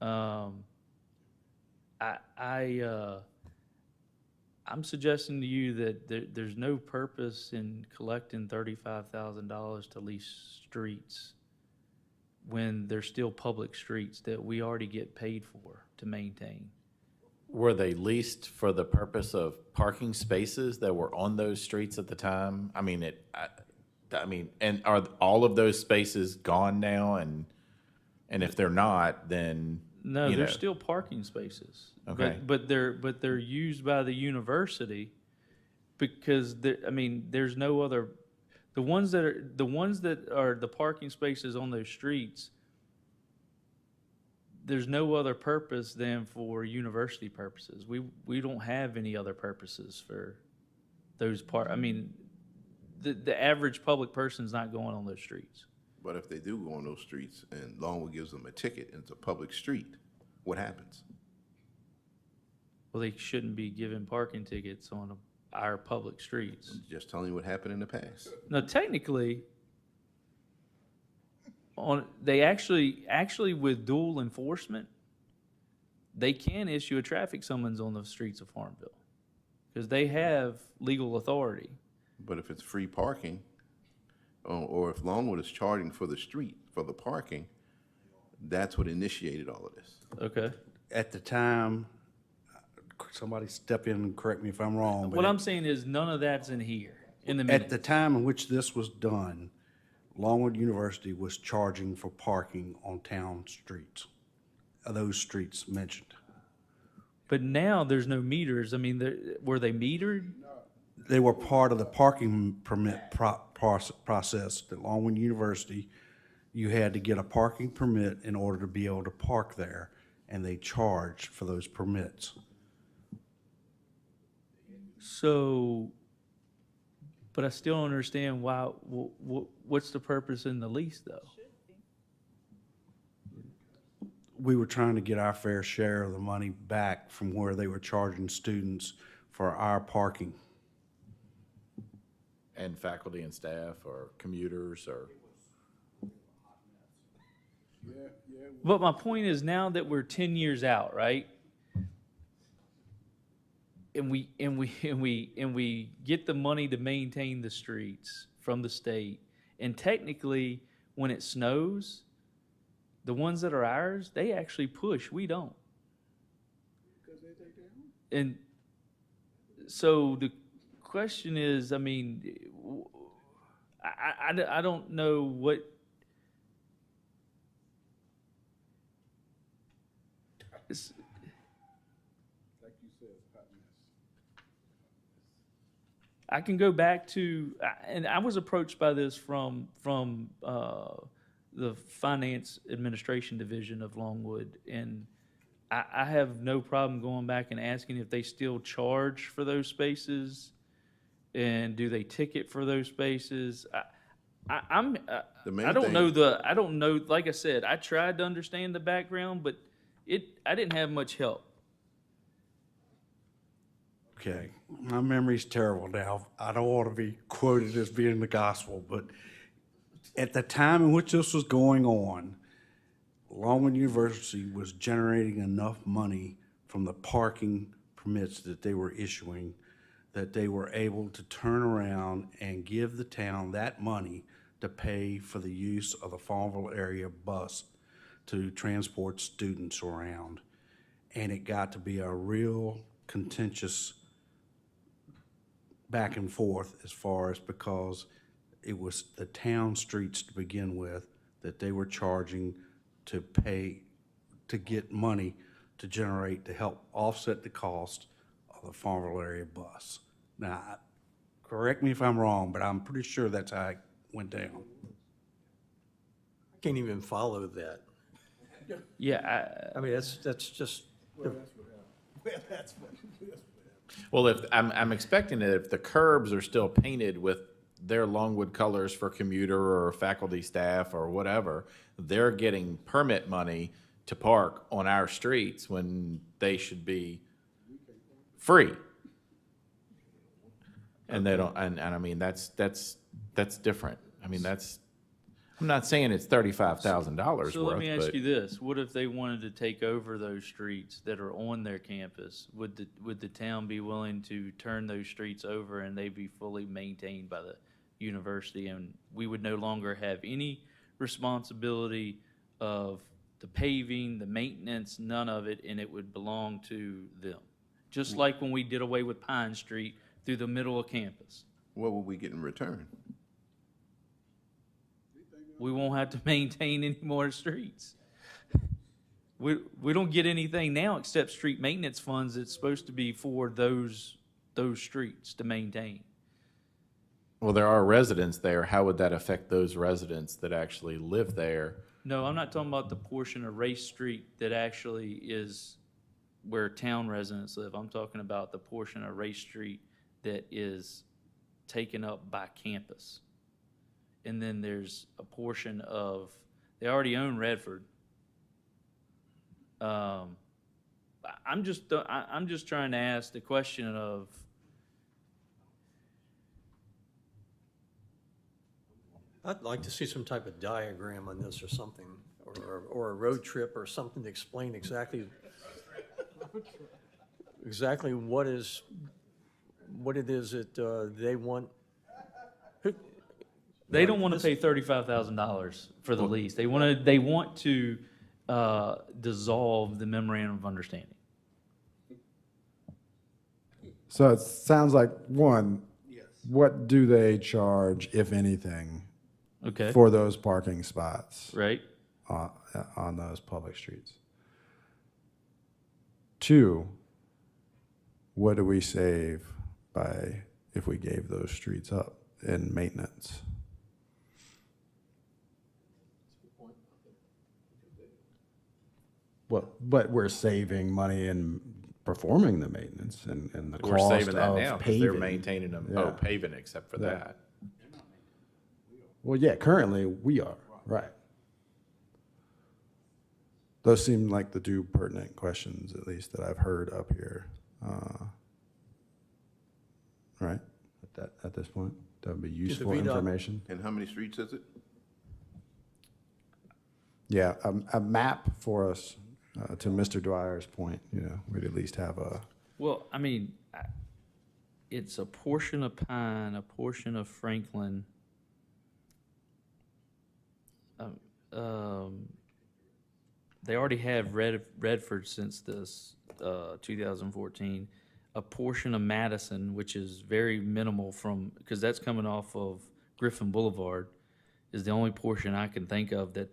I'm suggesting to you that there's no purpose in collecting $35,000 to lease streets when they're still public streets that we already get paid for to maintain. Were they leased for the purpose of parking spaces that were on those streets at the time? I mean, and are all of those spaces gone now? And if they're not, then no, they're still parking spaces. Okay, but they're used by the university because there's no other. The ones that are the parking spaces on those streets, there's no other purpose than for university purposes. We don't have any other purposes for those the average public person's not going on those streets. But if they do go on those streets and Longwood gives them a ticket and it's a public street, what happens? Well, they shouldn't be given parking tickets on our public streets. I'm just telling you what happened in the past. Now, technically, they actually with dual enforcement, they can issue a traffic summons on the streets of Farmville because they have legal authority. But if it's free parking, or if Longwood is charging for the street, for the parking, that's what initiated all of this. Okay. At the time, somebody step in and correct me if I'm wrong. What I'm saying is none of that's in here, in the minutes. At the time in which this was done, Longwood University was charging for parking on town streets, those streets mentioned. But now there's no meters. I mean, were they metered? They were part of the parking permit process at Longwood University. You had to get a parking permit in order to be able to park there, and they charged for those permits. So, but I still don't understand why. What's the purpose in the lease, though? We were trying to get our fair share of the money back from where they were charging students for our parking. and faculty and staff or commuters or? Yeah, But my point is, now that we're 10 years out, right? And we get the money to maintain the streets from the state. And technically, when it snows, the ones that are ours, they actually push. We don't. And so the question is, I mean, I don't know what. I can go back to, and I was approached by this from the Finance Administration Division of Longwood, and I have no problem going back and asking if they still charge for those spaces, and do they ticket for those spaces? I don't know. Like I said, I tried to understand the background, but I didn't have much help. Okay, my memory's terrible now. I don't want to be quoted as being the gospel, but at the time in which this was going on, Longwood University was generating enough money from the parking permits that they were issuing that they were able to turn around and give the town that money to pay for the use of the Farmville area bus to transport students around. And it got to be a real contentious back and forth as far as, because it was the town streets to begin with that they were charging to pay, to get money to generate, to help offset the cost of the Farmville area bus. Now, correct me if I'm wrong, but I'm pretty sure that's how it went down. I can't even follow that. Yeah, I mean, that's just, Well, if I'm expecting that if the curbs are still painted with their Longwood colors for commuter or faculty staff or whatever, they're getting permit money to park on our streets when they should be free. And they don't, and I mean, that's different. I mean, I'm not saying it's $35,000 worth. So let me ask but- you this: what if they wanted to take over those streets that are on their campus? Would the town be willing to turn those streets over and they be fully maintained by the university, and we would no longer have any responsibility of the paving, the maintenance, none of it, and it would belong to them? Just like when we did away with Pine Street through the middle of campus. What would we get in return? We won't have to maintain any more streets. We don't get anything now except street maintenance funds that's supposed to be for those streets to maintain. Well, there are residents there. How would that affect those residents that actually live there? No, I'm not talking about the portion of Race Street that actually is where town residents live. I'm talking about the portion of Race Street that is taken up by campus. And then there's a portion of, they already own Redford. I'm just trying to ask the question of, I'd like to see some type of diagram on this or something, or a road trip or something to explain exactly what it is that they want. they don't want to pay $35,000 for the lease. They want to dissolve the memorandum of understanding. So it sounds like, one, what do they charge, if anything, Okay. for those parking spots Right? on those public streets? Two, what do we save by if we gave those streets up in maintenance? Well, but we're saving money in performing the maintenance and the We're cost saving that of now because they're paving. maintaining them, Yeah. paving except for Yeah. that. Well, yeah, currently we are, right. Those seem like the two pertinent questions, at least, that I've heard up here. Right, at this point? That would be useful VDOT information. And how many streets is it? Yeah, a map for us, to Mr. Dwyer's point, we'd at least have a, Well, I mean, it's a portion of Pine, a portion of Franklin. They already have Redford since this 2014. A portion of Madison, which is very minimal because that's coming off of Griffin Boulevard, is the only portion I can think of that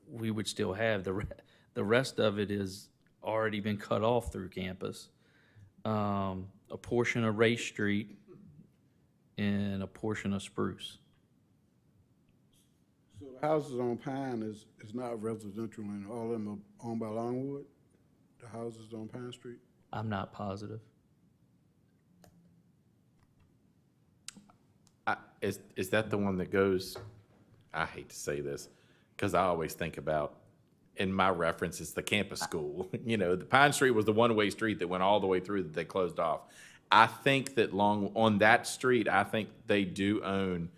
we would still have. The rest of it is already been cut off through campus. A portion of Ray Street and a portion of Spruce. So the houses on Pine is not residential and all of them are owned by Longwood? The houses on Pine Street? I'm not positive. Is that the one that goes, I hate to say this, because I always think about, in my reference, it's the campus school. The Pine Street was the one-way street that went all the way through that they closed off. I think that on that street, I think they do own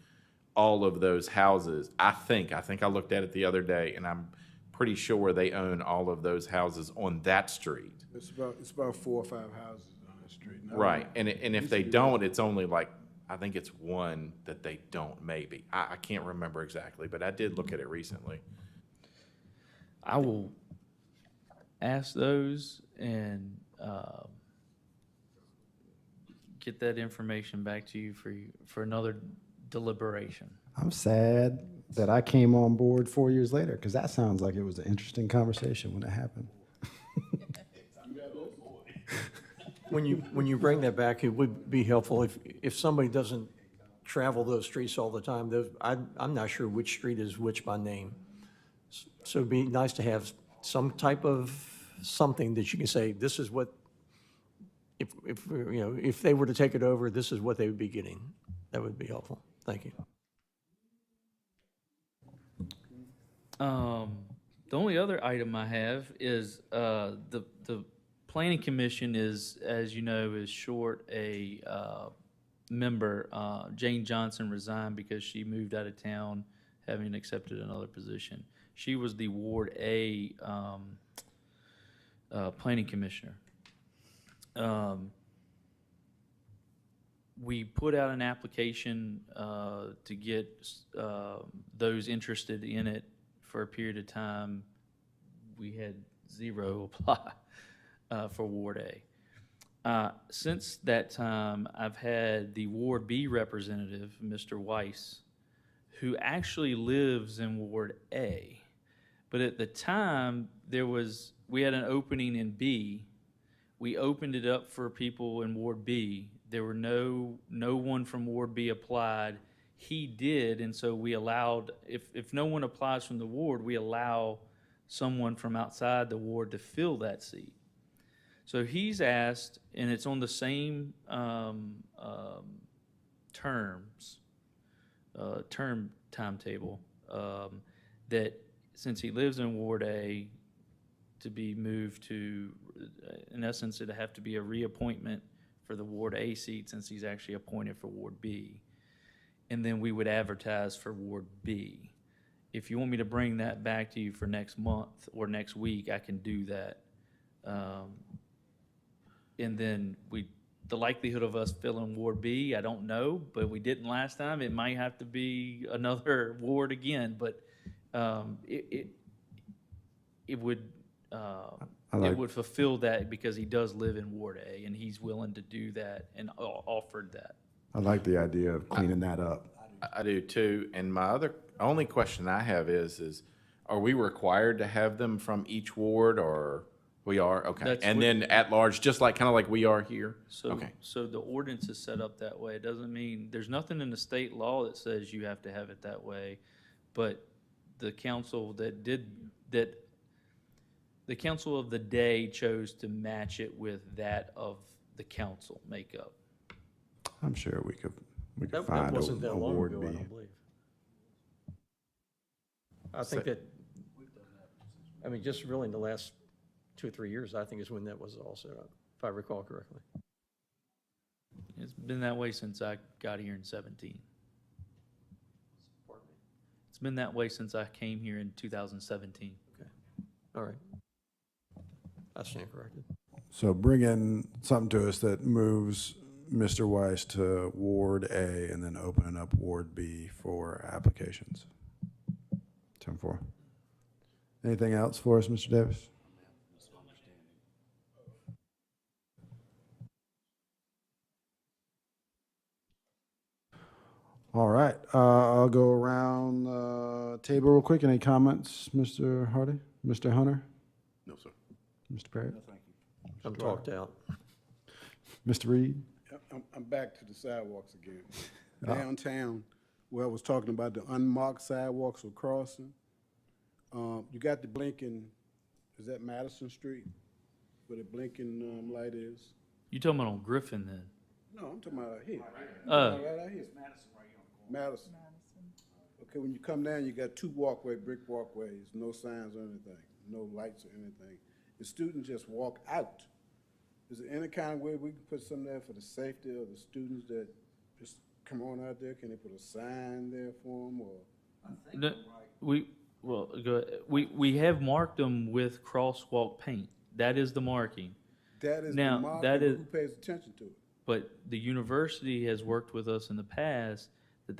all of those houses. I think I looked at it the other day, and I'm pretty sure they own all of those houses on that street. It's about 4 or 5 houses on that street. Now, Right, and if they don't, it's only like, I think it's one that they don't, maybe. I can't remember exactly, but I did look at it recently. I will ask those and get that information back to you for another deliberation. I'm sad that I came on board 4 years later, because that sounds like it was an interesting conversation when it happened. When you bring that back, it would be helpful if somebody doesn't travel those streets all the time. I'm not sure which street is which by name. So it'd be nice to have some type of something that you can say, this is what, if they were to take it over, this is what they would be getting. That would be helpful. Thank you. The only other item I have is the Planning Commission is, as you know, is short a member. Jane Johnson resigned because she moved out of town, having accepted another position. She was the Ward A Planning Commissioner. We put out an application to get those interested in it for a period of time. We had 0 apply for Ward A. Since that time, I've had the Ward B representative, Mr. Weiss, who actually lives in Ward A. But at the time, we had an opening in B. We opened it up for people in Ward B. There were no one from Ward B applied. He did, and so we allowed, if no one applies from the ward, we allow someone from outside the ward to fill that seat. So he's asked, and it's on the same term timetable, that since he lives in Ward A, to be moved to, in essence, it'd have to be a reappointment for the Ward A seat since he's actually appointed for Ward B. And then we would advertise for Ward B. If you want me to bring that back to you for next month or next week, I can do that. And then the likelihood of us filling Ward B, I don't know, but we didn't last time. It might have to be another ward again, but it would it would fulfill that because he does live in Ward A and he's willing to do that and offered that. I like the idea of cleaning that up. I do too. And my only question I have is are we required to have them from each ward, or we are? Okay. And then at large, just like kind of like we are here? Okay. So the ordinance is set up that way. It doesn't mean, there's nothing in the state law that says you have to have it that way. But the council the council of the day chose to match it with that of the council makeup. I'm sure we could That find wasn't that a long Ward ago, B. I don't believe. I think that, I mean, just really in the last 2 or 3 years, I think is when that was all set up, if I recall correctly. It's been that way since I got here in 17. It's been that way since I came here in 2017. All right. I stand corrected. So bring in something to us that moves Mr. Weiss to Ward A and then opening up Ward B for applications. 10-4. Anything else for us, Mr. Davis? All right, I'll go around the table real quick. Any comments, Mr. Hardy, Mr. Hunter, No, sir. Mr. Perry, I'm talked out. Mr. Reed? I'm back to the sidewalks again. Downtown, where I was talking about the unmarked sidewalks or crossing, you got the blinking, is that Madison Street? Where the blinking light is? You talking about on Griffin then? No, I'm talking about here. Oh. Right out here. Madison. Okay, when you come down, you got two brick walkways, no signs or anything, no lights or anything. The students just walk out. Is there any kind of way we can put something there for the safety of the students that just come on out there? Can they put a sign there for them or? We have marked them with crosswalk paint. That is the marking. That is Now, the market, that is- who pays attention to it? But the university has worked with us in the past that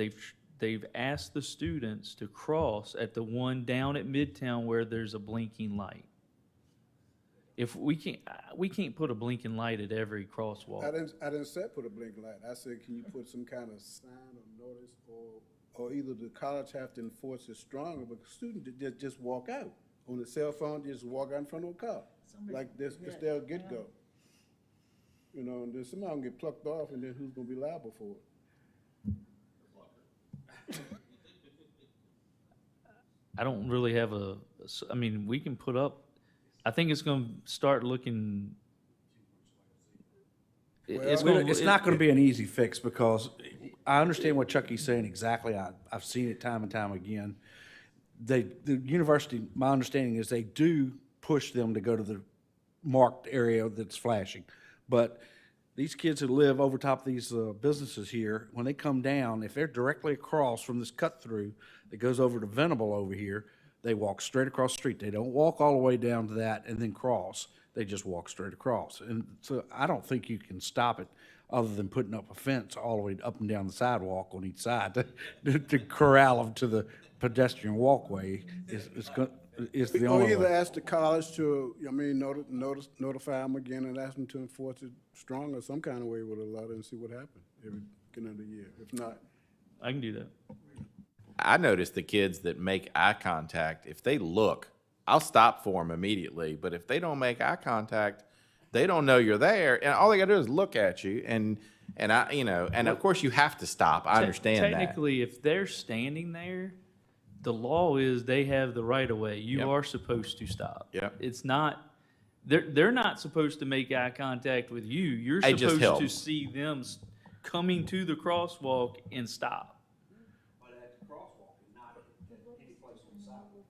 they've asked the students to cross at the one down at Midtown where there's a blinking light. If we can't put a blinking light at every crosswalk. I didn't say put a blinking light. I said, can you put some kind of sign or notice or either the college have to enforce it stronger, but students just walk out on the cell phone, they just walk out in front of a car. Like this, it's their get-go. You know, and then somebody will get plucked off and then who's gonna be liable for it? I don't really have I mean, we can put up, I think it's gonna start looking. It's not going to be an easy fix because I understand what Chucky's saying exactly. I've seen it time and time again. The university, my understanding is they do push them to go to the marked area that's flashing. But these kids who live over top of these businesses here, when they come down, if they're directly across from this cut through that goes over to Venable over here, they walk straight across the street. They don't walk all the way down to that and then cross. They just walk straight across. And so I don't think you can stop it other than putting up a fence all the way up and down the sidewalk on each side to corral them to the pedestrian walkway is the Or only either way. ask the college to, notify them again and ask them to enforce it stronger, some kind of way with a letter and see what happens every beginning of the year. If not, I can do that. I notice the kids that make eye contact, if they look, I'll stop for them immediately. But if they don't make eye contact, they don't know you're there, and all they gotta do is look at you. And of course you have to stop. I understand that. Technically, if they're standing there, the law is they have the right of way. You Yep. are supposed to stop. Yep. It's not. They're not supposed to make eye contact with you. You're They just supposed help. to see them coming to the crosswalk and stop.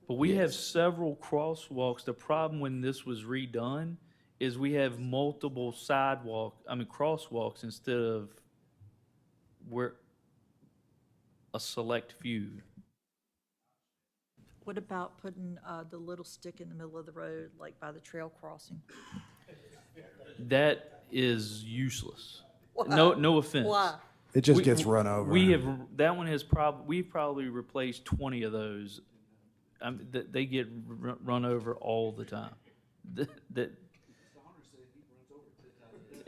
But we have several crosswalks. The problem when this was redone is we have multiple crosswalks instead of a select few. What about putting the little stick in the middle of the road, like by the trail crossing? That is useless. No offense. Why? It just gets run over. We've probably replaced 20 of those. They get run over all the time.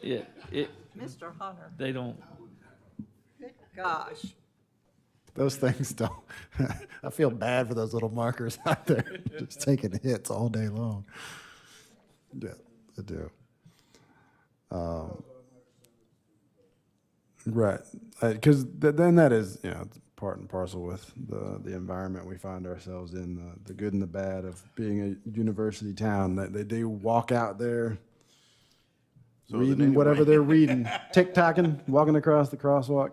Mr. Hunter, They don't. gosh. Those things don't. I feel bad for those little markers out there just taking hits all day long. Yeah, I do. Right, because then that is, it's part and parcel with the environment we find ourselves in, the good and the bad of being a university town. That they do walk out there, So reading then whatever anyway- they're reading, tick-tocking, walking across the crosswalk.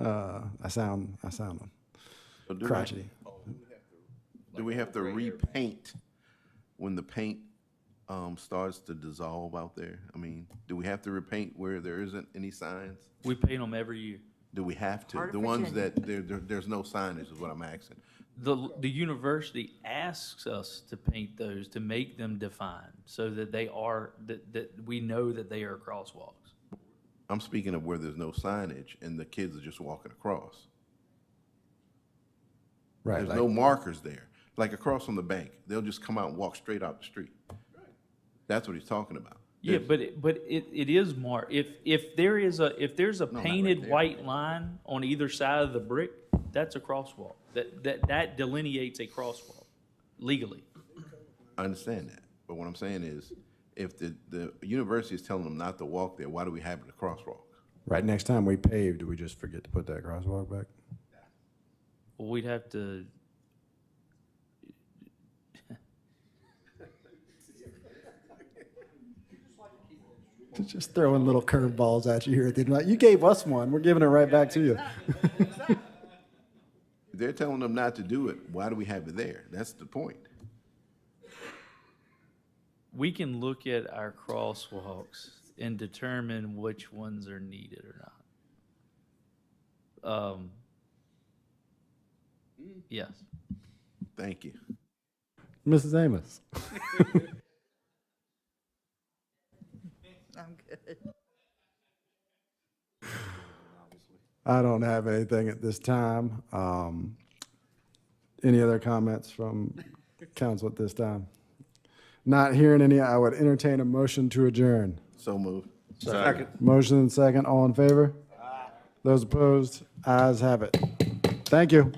I sound So do we- crotchety. Do we have to repaint when the paint starts to dissolve out there? I mean, do we have to repaint where there isn't any signs? We paint them every year. Do we have to? Part of The ones Virginia. that there's no signage is what I'm asking. The university asks us to paint those, to make them defined, so that they are, that we know that they are crosswalks. I'm speaking of where there's no signage and the kids are just walking across. Right. There's no markers there. Like across from the bank, they'll just come out and walk straight out the street. That's what he's talking about. Yeah, but it is marked. If there's a not right painted there. white line on either side of the brick, that's a crosswalk. That delineates a crosswalk legally. I understand that, but what I'm saying is, if the university is telling them not to walk there, why do we have it a crosswalk? Right, next time we pave, do we just forget to put that crosswalk back? Well, we'd have to. Just throwing little curveballs at you here at the end. You gave us one, we're giving it right back to you. If they're telling them not to do it, why do we have it there? That's the point. We can look at our crosswalks and determine which ones are needed or not. Yes. Thank you. Mrs. Amos? I'm good. I don't have anything at this time. Any other comments from council at this time? Not hearing any, I would entertain a motion to adjourn. So moved. Motion and second, all in favor? Those opposed? Ayes have it. Thank you.